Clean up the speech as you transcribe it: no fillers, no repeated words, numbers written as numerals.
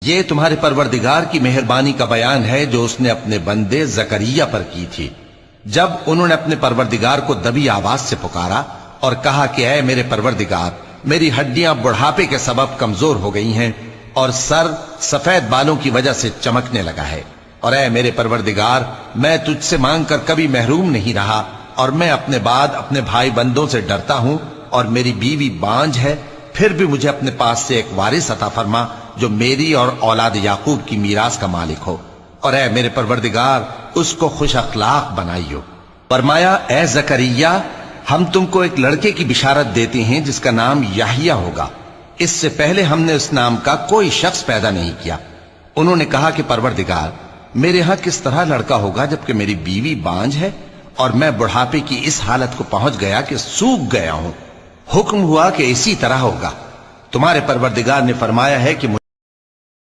یہ تمہارے پروردگار کی مہربانی کا بیان ہے جو اس نے اپنے بندے زکریا پر کی تھی جب انہوں نے اپنے پروردگار کو دبی آواز سے پکارا اور کہا کہ اے میرے پروردگار، میری ہڈیاں بڑھاپے کے سبب کمزور ہو گئی ہیں اور سر سفید بالوں کی وجہ سے چمکنے لگا ہے، اور اے میرے پروردگار، میں تجھ سے مانگ کر کبھی محروم نہیں رہا، اور میں اپنے بعد اپنے بھائی بندوں سے ڈرتا ہوں، اور میری بیوی بانجھ ہے، پھر بھی مجھے اپنے پاس سے ایک وارث عطا فرما جو میری اور اولاد یعقوب کی میراث کا مالک ہو، اور اے میرے پروردگار اس کو خوش اخلاق بنائیو۔ فرمایا اے زکریا، ہم تم کو ایک لڑکے کی بشارت دیتے ہیں جس کا نام یحییٰ ہوگا، اس سے پہلے ہم نے اس نام کا کوئی شخص پیدا نہیں کیا۔ انہوں نے کہا کہ پروردگار، میرے ہاں کس طرح لڑکا ہوگا جبکہ میری بیوی بانجھ ہے اور میں بڑھاپے کی اس حالت کو پہنچ گیا کہ سوکھ گیا ہوں۔ حکم ہوا کہ اسی طرح ہوگا۔ تمہارے پروردگار نے فرمایا ہے کہ